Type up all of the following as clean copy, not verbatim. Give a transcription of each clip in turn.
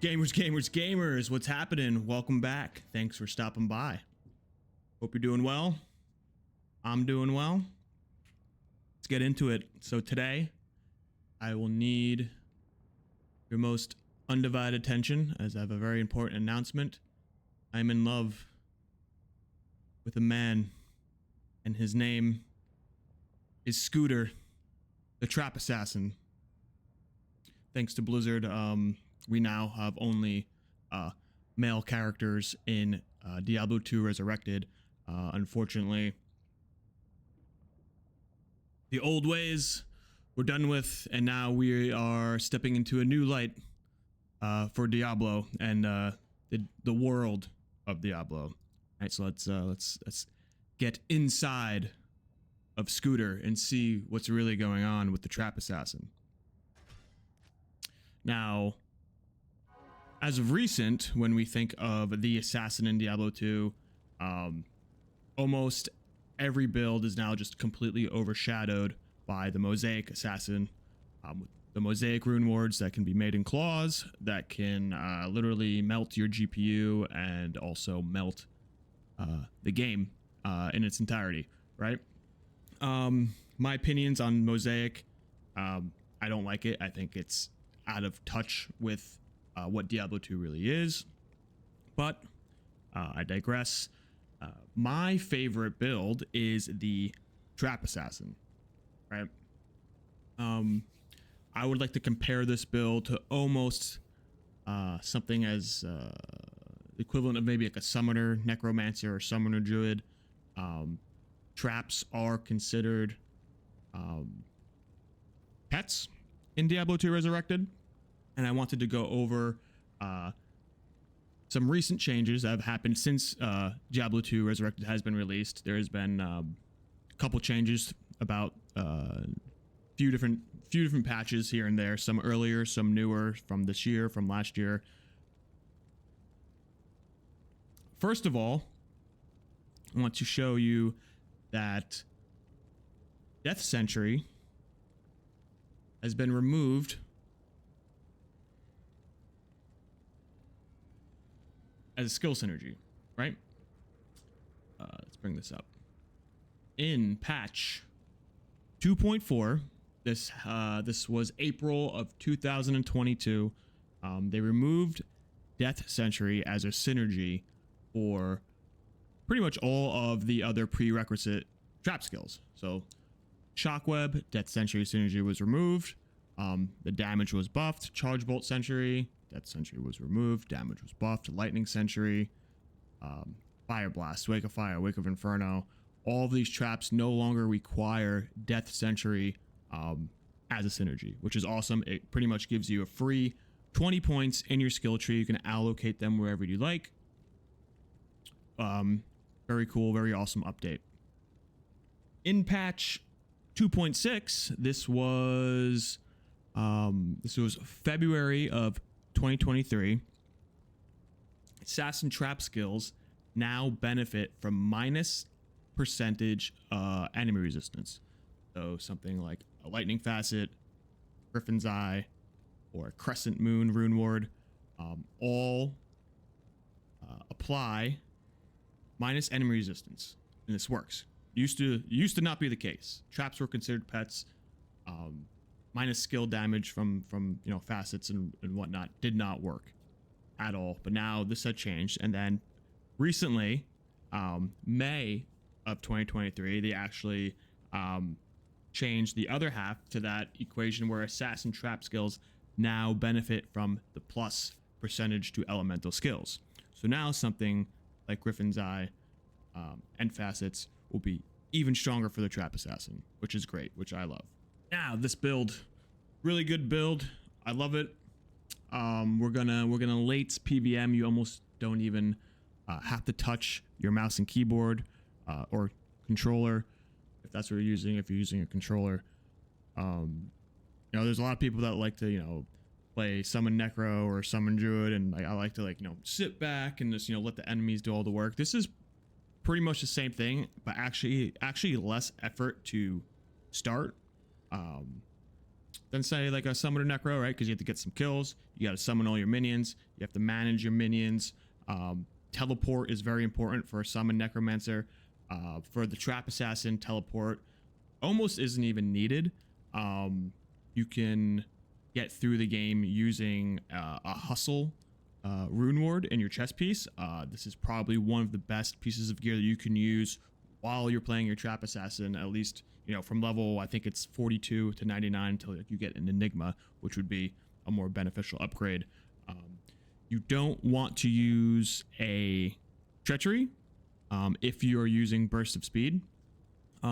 Gamers, what's happening? Welcome back. Thanks for stopping by. Hope you're doing well. I'm doing well. Let's get into it. So today, I will need your most undivided attention as I have a very important announcement. I'm in love with a man, and his name is Scooter, the Trap Assassin. Thanks to Blizzard, we now have only male characters in Diablo 2 Resurrected. Unfortunately, the old ways we're done with, and now we are stepping into a new light for Diablo and the world of Diablo. All right, so let's get inside of Scooter and see what's really going on with the Trap Assassin. Now, as of recent, when we think of the assassin in Diablo 2, almost every build is now just completely overshadowed by the Mosaic Assassin. The Mosaic rune wards that can be made in claws, that can literally melt your GPU and also melt the game in its entirety, right? My opinions on Mosaic, I don't like it. I think it's out of touch with what Diablo 2 really is, but I digress. My favorite build is the Trap Assassin, right? I would like to compare this build to almost something as the equivalent of maybe like a summoner necromancer or summoner druid. Traps are considered pets in Diablo 2 Resurrected, and I wanted to go over some recent changes that have happened since Diablo 2 Resurrected has been released. There has been a couple changes about few different patches here and there, some earlier, some newer, from this year, from last year. First of all, I want to show you that Death Sentry has been removed as a skill synergy, right? Let's bring this up. In patch 2.4, this was April of 2022. They removed Death Sentry as a synergy for pretty much all of the other prerequisite trap skills. So Shockweb, Death Sentry synergy was removed. The damage was buffed. Charge Bolt Sentry, Death Sentry was removed. Damage was buffed. Lightning Sentry, Fire Blast, Wake of Fire, Wake of Inferno. All of these traps no longer require Death Sentry as a synergy, which is awesome. It pretty much gives you a free 20 points in your skill tree. You can allocate them wherever you like. Very cool, very awesome update. In patch 2.6, this was February of 2023. Assassin trap skills now benefit from minus percentage enemy resistance. So something like a lightning facet, Griffin's Eye, or a crescent moon rune ward, all apply minus enemy resistance, and this works. Used to not be the case. Traps were considered pets. Minus skill damage from facets and whatnot did not work at all. But now this had changed, and then recently, May of 2023, they actually changed the other half to that equation where assassin trap skills now benefit from the plus percentage to elemental skills. So now something like Griffin's Eye and facets will be even stronger for the Trap Assassin, which is great, which I love. Now this build, really good build. I love it. We're gonna L8z PvM. You almost don't even have to touch your mouse and keyboard or controller if that's what you're using. If you're using a controller, there's a lot of people that like to play summon necro or summon druid, and I like to sit back and just let the enemies do all the work. This is pretty much the same thing, but actually less effort to start than say like a summoner necro, right? Because you have to get some kills, you got to summon all your minions, you You have to manage your minions. Teleport is very important for a summon necromancer. For the trap assassin, teleport almost isn't even needed. You can get through the game using a hustle rune ward in your chest piece. This is probably one of the best pieces of gear that you can use while you're playing your trap assassin, at least, you know, from level, I think it's 42 to 99 until you get an enigma, which would be a more beneficial upgrade. You don't want to use a treachery if you're using burst of speed.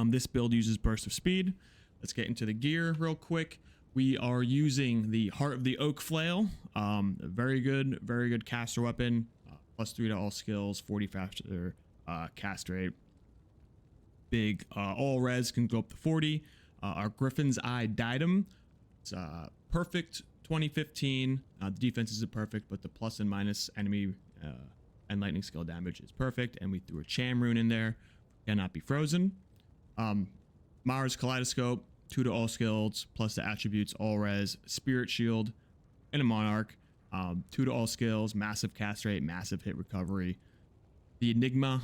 This build uses burst of speed. Let's get into the gear real quick. We are using the Heart of the Oak Flail. Very good caster weapon. +3 to all skills, 40 faster cast rate. Big all res can go up to 40. Our Griffin's Eye Diadem. It's perfect 2015. The defense isn't perfect, but the plus and minus enemy and lightning skill damage is perfect. And we threw a Cham rune in there. Cannot be frozen. Mara's Kaleidoscope. 2 to all skills, plus the attributes all res, spirit shield, and a monarch. 2 to all skills, massive cast rate, massive hit recovery. The Enigma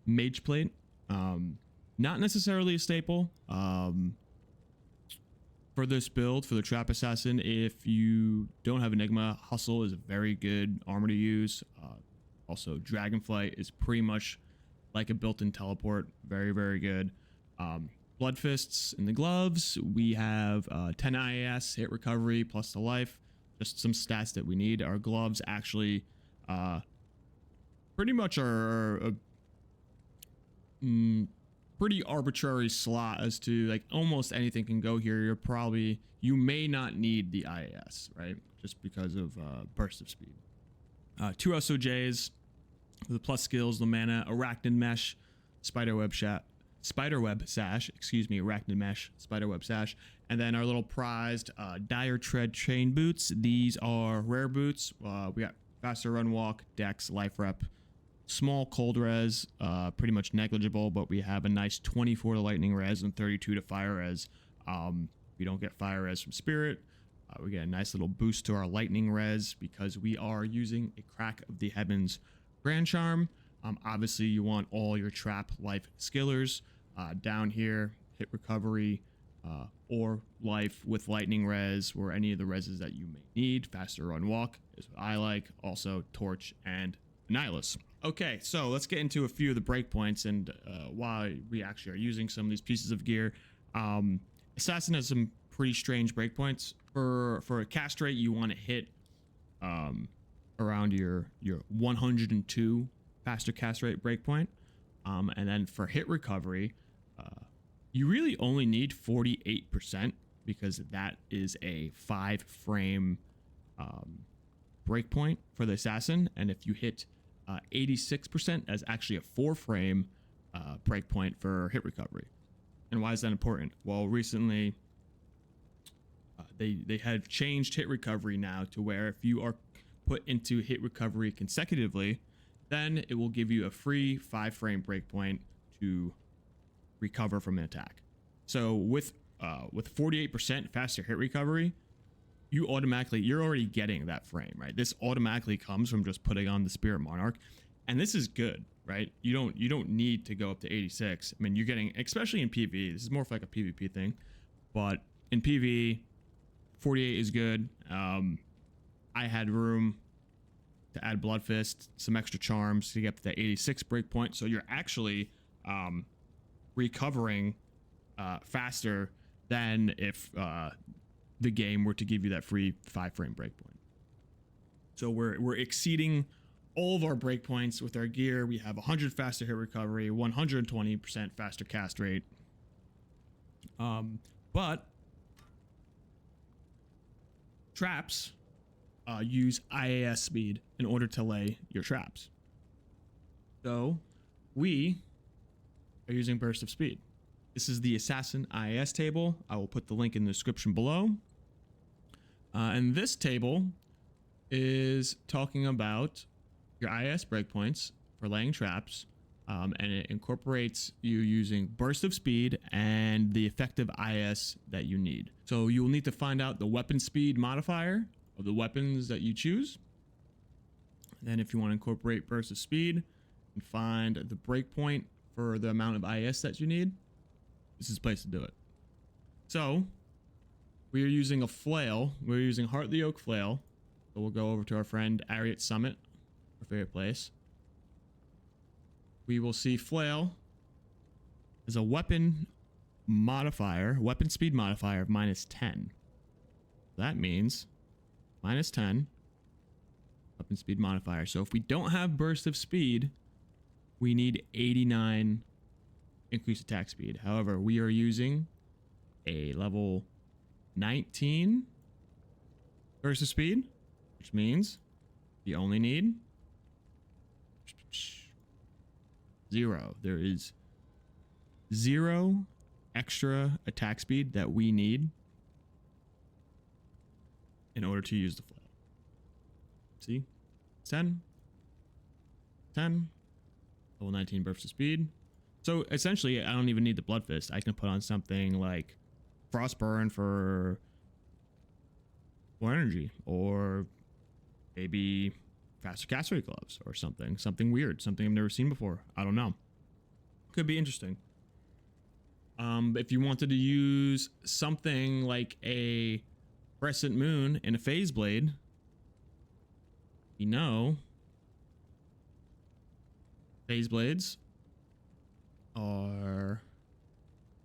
Mage Plate, not necessarily a staple for this build. For the trap assassin, if you don't have Enigma, Hustle is a very good armor to use. Also, Dragonflight is pretty much like a built-in teleport, very good. Blood Fists in the gloves. We have 10 IAS, hit recovery, plus the life. Just some stats that we need. Our gloves actually pretty much are a pretty arbitrary slot as to, like, almost anything can go here. You may not need the IAS, right? Just because of burst of speed. 2 SOJs with the plus skills, the mana, Arachnid Mesh, Spiderweb Sash, Arachnid Mesh, Spiderweb Sash, and then our little prized Dire Tread Chain Boots. These are rare boots. We got faster run walk, dex, life rep, small cold res, pretty much negligible, but we have a nice 24 to lightning res and 32 to fire res. We don't get fire res from spirit. We get a nice little boost to our lightning res because we are using a Crack of the Heavens Grand Charm. Obviously, you want all your trap life skillers down here, hit recovery or life with lightning res, or any of the reses that you may need. Faster run walk is what I like. Also, torch and Annihilus. Okay, so let's get into a few of the breakpoints and why we actually are using some of these pieces of gear. Assassin has some pretty strange breakpoints. For a cast rate, you want to hit around your 102 faster cast rate breakpoint, and then for hit recovery, you really only need 48% because that is a 5-frame breakpoint for the assassin, and if you hit 86%, that's actually a 4-frame breakpoint for hit recovery. And why is that important? Well, recently they have changed hit recovery now to where if you are put into hit recovery consecutively, then it will give you a free 5-frame breakpoint to recover from an attack. So with 48% faster hit recovery, you're already getting that frame, right? This automatically comes from just putting on the Spirit Monarch, and this is good, right? You don't need to go up to 86. I mean, you're getting, especially in PvE, this is more of like a PvP thing, but in PvE, 48 is good. I had room to add Blood Fist, some extra charms to get up to the 86 breakpoint, so you're actually recovering faster than if the game were to give you that free 5-frame breakpoint. So we're exceeding all of our breakpoints with our gear. We have 100 faster hit recovery, 120% faster cast rate. But traps use IAS speed in order to lay your traps. So we are using burst of speed. This is the Assassin IAS table. I will put the link in the description below. And this table is talking about your IAS breakpoints for laying traps, and it incorporates you using burst of speed and the effective IAS that you need. So you'll need to find out the weapon speed modifier of the weapons that you choose. Then if you want to incorporate burst of speed and find the breakpoint for the amount of IS that you need, this is the place to do it. So we are using a flail. We're using Heart of the Oak flail. So we'll go over to our friend Ariat Summit, our favorite place. We will see flail as a weapon modifier, weapon speed modifier of -10. That means -10 weapon speed modifier. So if we don't have burst of speed, we need 89 increased attack speed. However, we are using a level 19 burst of speed, which means we only need 0. There is 0 extra attack speed that we need in order to use the flail. See? 10, level 19 burst of speed. So essentially, I don't even need the Blood Fist. I can put on something like Frostburn for more energy, or maybe faster cast rate gloves, or something weird, something I've never seen before. I don't know. Could be interesting. If you wanted to use something like a Crescent Moon and a Phase Blade, you know, Phase Blades are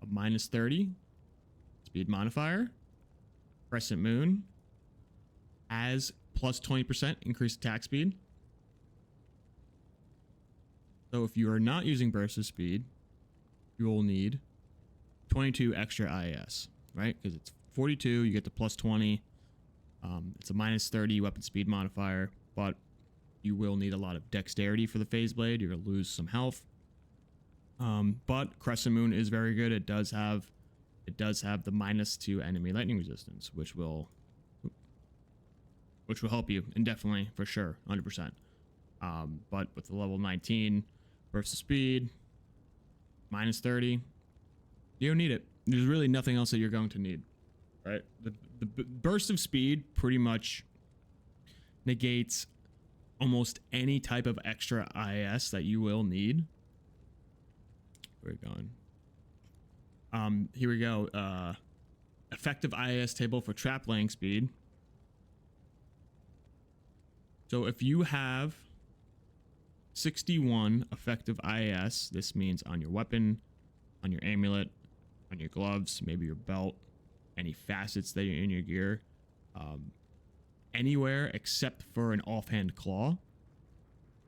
a -30 speed modifier. Crescent Moon has plus 20% increased attack speed. So if you are not using burst of speed, you will need 22 extra IS, right? Because it's 42, you get the plus 20. It's a -30 weapon speed modifier, but you will need a lot of dexterity for the Phase Blade. You're going to lose some health. But Crescent Moon is very good. It does have the -2 enemy lightning resistance, which will help you indefinitely, for sure, 100%. But with the level 19 burst of speed, -30, you don't need it. There's really nothing else that you're going to need, right? The burst of speed pretty much negates almost any type of extra IS that you will need. Where are we going? Here we go. Effective IS table for trap laying speed. So if you have 61 effective IS, this means on your weapon, on your amulet, on your gloves, maybe your belt, any facets that are in your gear, anywhere except for an offhand claw.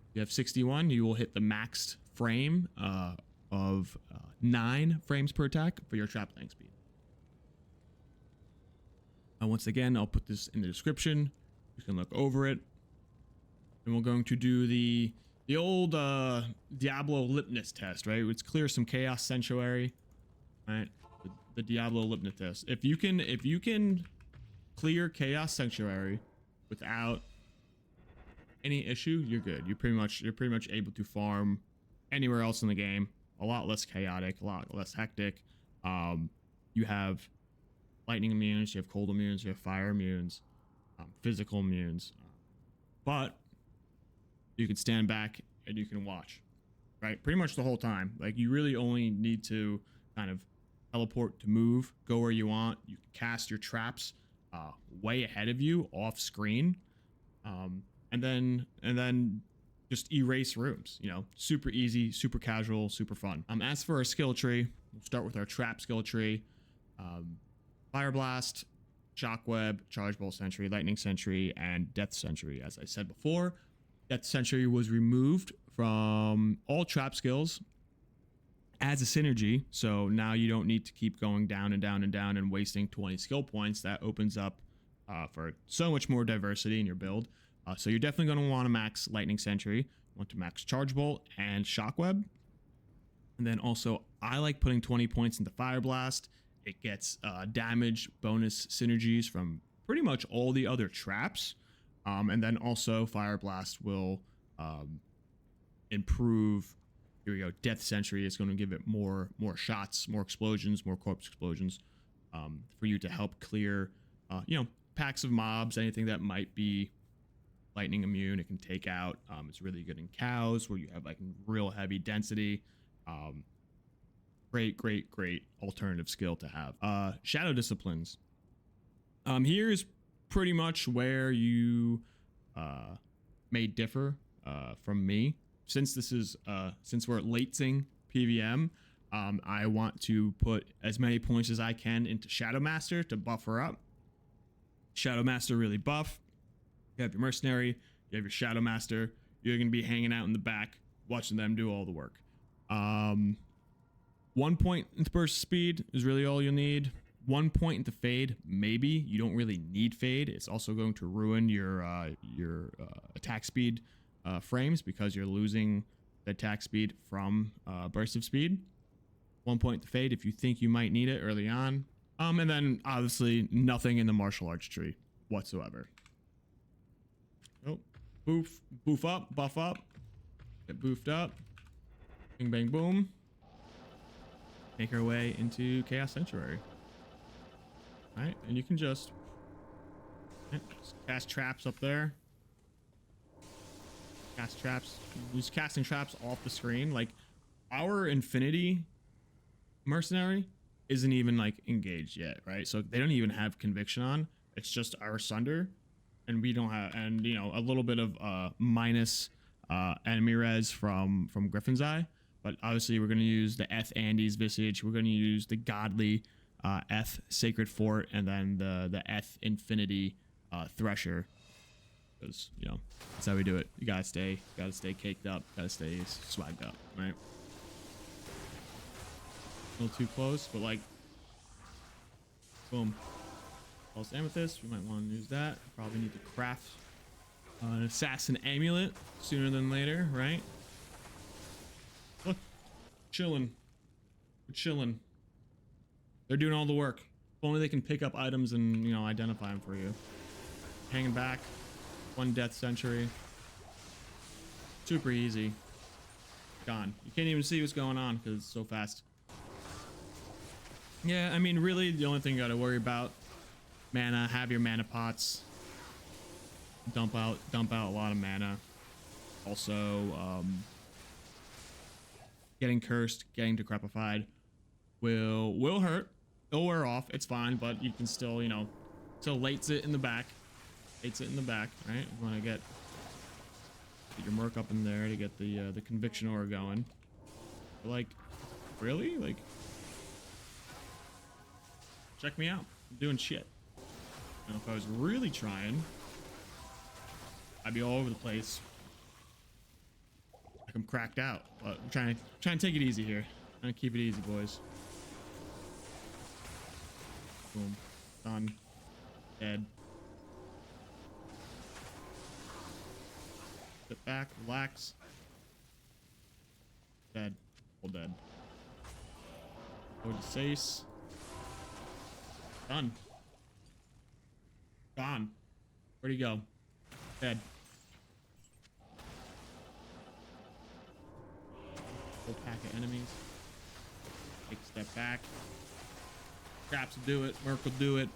If you have 61, you will hit the maxed frame of 9 frames per attack for your trap laying speed. Once again, I'll put this in the description. You can look over it. And we're going to do the old Diablo lipness test, right? Let's clear some Chaos Sanctuary, right? The Diablo lipness test. If you can clear Chaos Sanctuary without any issue, you're good. You're pretty much able to farm anywhere else in the game. A lot less chaotic, a lot less hectic. You have lightning immunes, you have cold immunes, you have fire immunes, physical immunes, but you can stand back and you can watch, right? Pretty much the whole time. Like, you really only need to kind of teleport to move, go where you want. You can cast your traps way ahead of you off screen, and then just erase rooms. You know, super easy, super casual, super fun. As for our skill tree, we'll start with our trap skill tree. Fire Blast, Shockweb, Charge Bolt Sentry, Lightning Sentry, and Death Sentry. As I said before, Death Sentry was removed from all trap skills as a synergy, so now you don't need to keep going down and down and down and wasting 20 skill points. That opens up for so much more diversity in your build. So you're definitely going to want to max Lightning Sentry, you want to max Charge Bolt and Shockweb. And then also, I like putting 20 points into Fire Blast. It gets damage bonus synergies from pretty much all the other traps. And then also Fire Blast will improve. Here we go. Death Sentry is going to give it more shots, more explosions, more corpse explosions, for you to help clear, packs of mobs, anything that might be lightning immune. It can take out. It's really good in cows where you have like real heavy density. Great alternative skill to have. Shadow disciplines. Here's pretty much where you may differ from me. Since this is since we're at L8z PvM, I want to put as many points as I can into Shadow Master to buff her up. Shadow Master really buff. You have your mercenary, you have your Shadow Master. You're gonna be hanging out in the back, watching them do all the work. 1 point into burst speed is really all you'll need. 1 point into fade, maybe. You don't really need fade. It's also going to ruin your attack speed frames because you're losing the attack speed from burst of speed. 1 point to fade if you think you might need it early on. And then obviously nothing in the martial arts tree whatsoever. Oh, boof up, buff up, get boofed up, bing bang boom. Make our way into Chaos Sanctuary. All right, and you can just cast traps up there. Cast traps. Use casting traps off the screen. Like our Infinity mercenary isn't even like engaged yet, right? So they don't even have conviction on. It's just our Sunder, and we don't have, and you know, a little bit of minus enemy res from Griffin's Eye. But obviously we're going to use the Eth Andes Visage. We're going to use the Godly Eth Sacred Fort, and then the Eth Infinity Thresher. Because, you know, that's how we do it. You gotta stay caked up, gotta stay swagged up, right? A little too close, but like, boom. False Amethyst, we might want to use that. Probably need to craft an Assassin Amulet sooner than later, right? Look, chilling. We're chilling. They're doing all the work. If only they can pick up items and, you know, identify them for you. Hanging back. 1 death century. Super easy. Gone. You can't even see what's going on because it's so fast. Yeah, I mean, really, the only thing you gotta worry about, mana. Have your mana pots. Dump out a lot of mana. Also, getting cursed, getting decrepified will hurt. It'll wear off. It's fine, but you can still, you know, still L8z it in the back. L8z it in the back, right? You want to get your merc up in there to get the conviction aura going. But like, really? Like, check me out. I'm doing shit. You know, if I was really trying, I'd be all over the place. Like I'm cracked out. But I'm trying to take it easy here. Trying to keep it easy, boys. Boom. Done. Dead. Sit back. Relax. Dead. All dead. Go to Sace. Done. Gone. Where'd he go? Dead. Full pack of enemies. Take a step back. Traps will do it. Merc will do it.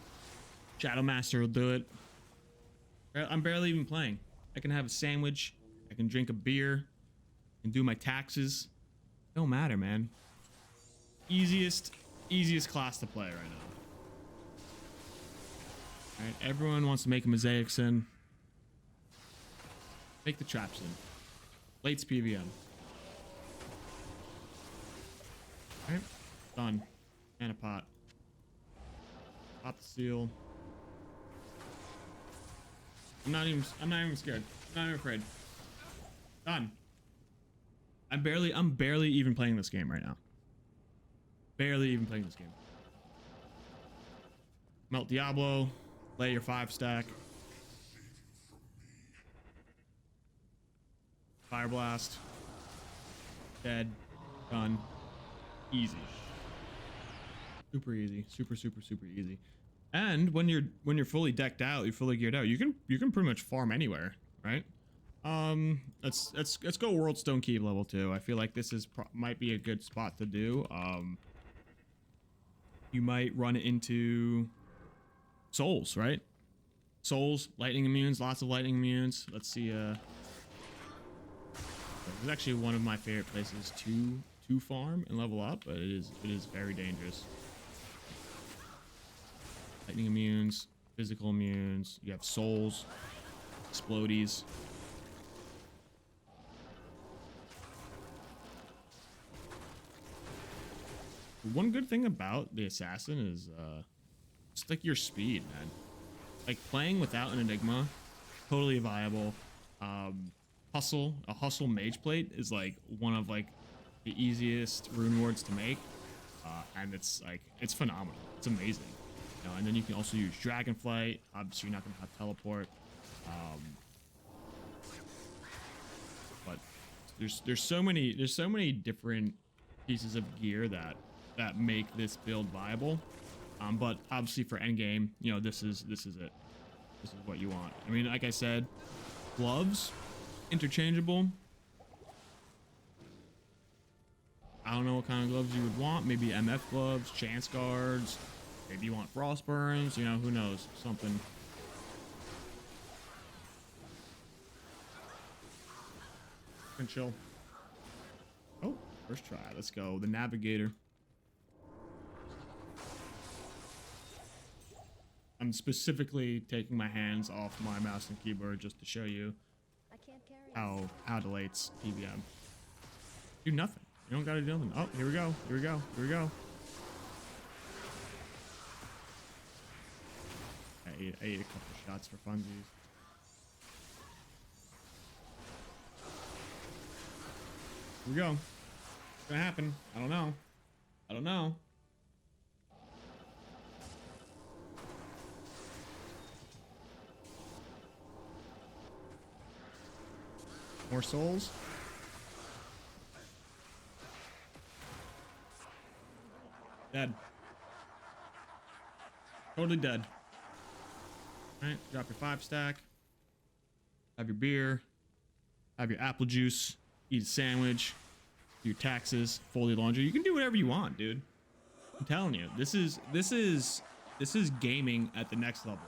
Shadow Master will do it. I'm barely even playing. I can have a sandwich. I can drink a beer. I can do my taxes. Don't matter, man. Easiest class to play right now. Alright, everyone wants to make a mosaics in. Make the traps in. L8z PvM. Alright, done. Mana pot. Pop the seal. I'm not even scared. I'm not even afraid. Done. I'm barely even playing this game right now. Barely even playing this game. Melt Diablo. Lay your 5 stack. Fire Blast. Dead. Done. Easy. Super easy. Super easy. And when you're fully decked out, you're fully geared out, you can pretty much farm anywhere, right? Let's go World Stone Keep level 2. I feel like this is might be a good spot to do. You might run into souls, right? Souls, lightning immunes, lots of lightning immunes. Let's see. This is actually one of my favorite places to farm and level up, but it is very dangerous. Lightning immunes, physical immunes. You have souls, explodies. One good thing about the assassin is just like your speed, man. Like playing without an enigma, totally viable. A hustle mage plate is like one of like the easiest rune wards to make, and it's like it's phenomenal. It's amazing. You know, and then you can also use dragonflight. Obviously, you're not gonna have teleport, but there's so many different pieces of gear that make this build viable. But obviously for endgame, you know, this is it. This is what you want. I mean, like I said, gloves, interchangeable. I don't know what kind of gloves you would want. Maybe MF gloves, chance guards. Maybe you want frost burns. You know, who knows? Something. And chill. Oh, first try. Let's go. The navigator. I'm specifically taking my hands off my mouse and keyboard just to show you how L8z PvM. Do nothing. You don't gotta do nothing. Oh, here we go. Here we go. Here we go. I ate a couple shots for funsies. Here we go. What's gonna happen? I don't know. I don't know. More souls. Dead. Totally dead. Alright, drop your 5 stack. Have your beer. Have your apple juice. Eat a sandwich. Do your taxes. Fold your laundry. You can do whatever you want, dude. I'm telling you. This is gaming at the next level.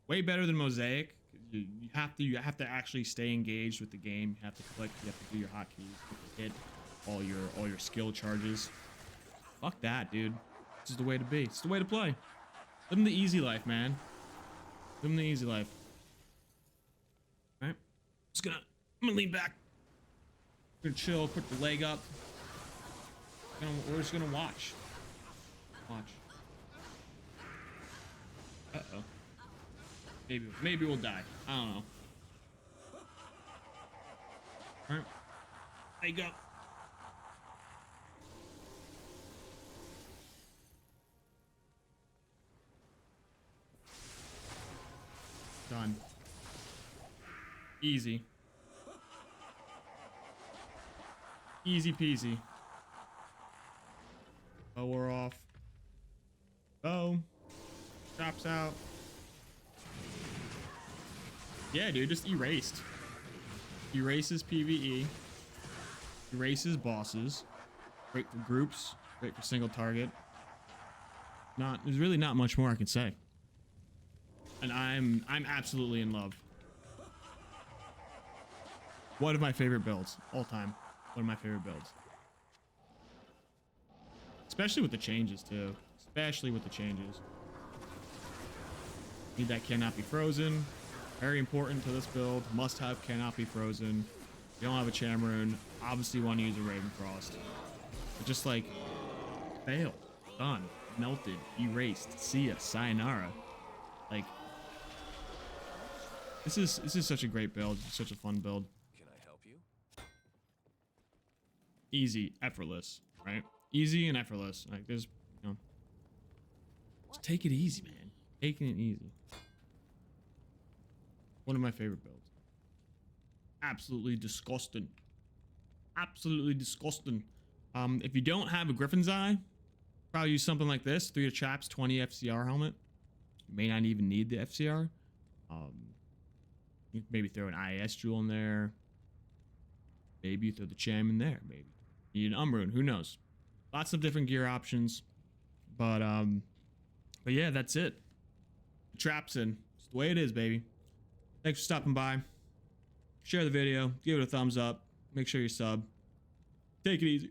Way better than Mosaic. You have to actually stay engaged with the game. You have to click. You have to do your hotkeys. You have to hit all your skill charges. Fuck that, dude. This is the way to be. It's the way to play. Live the easy life, man. Live the easy life. All right. I'm gonna lean back. I'm gonna chill. Put the leg up. We're just gonna watch. Watch. Uh-oh. Maybe we'll die. I don't know. All right. There you go. Done. Easy. Easy peasy. Oh, we're off. Oh. Drops out. Yeah, dude, just erased. Erases PvE. Erases bosses. Great for groups. Great for single target. There's really not much more I can say. And I'm absolutely in love. One of my favorite builds all time. One of my favorite builds. Especially with the changes too. Especially with the changes. Need that cannot be frozen. Very important to this build. Must have cannot be frozen. You don't have a Chamaroon. Obviously want to use a Ravencross. But just like failed. Done. Melted. Erased. See ya. Sayonara. Like this is such a great build. It's such a fun build. Can I help you? Easy, effortless, right? Easy and effortless. Like there's, you know, just take it easy, man. Taking it easy. One of my favorite builds. Absolutely disgusting. Absolutely disgusting. If you don't have a Griffin's Eye, probably use something like this. 3 Traps, 20 FCR helmet. You may not even need the FCR. You can maybe throw an IAS jewel in there. Maybe you throw the Cham in there. Maybe you need an Umbroon. Who knows? Lots of different gear options. But yeah, that's it. The trap's in. It's the way it is, baby. Thanks for stopping by. Share the video. Give it a thumbs up. Make sure you sub. Take it easy.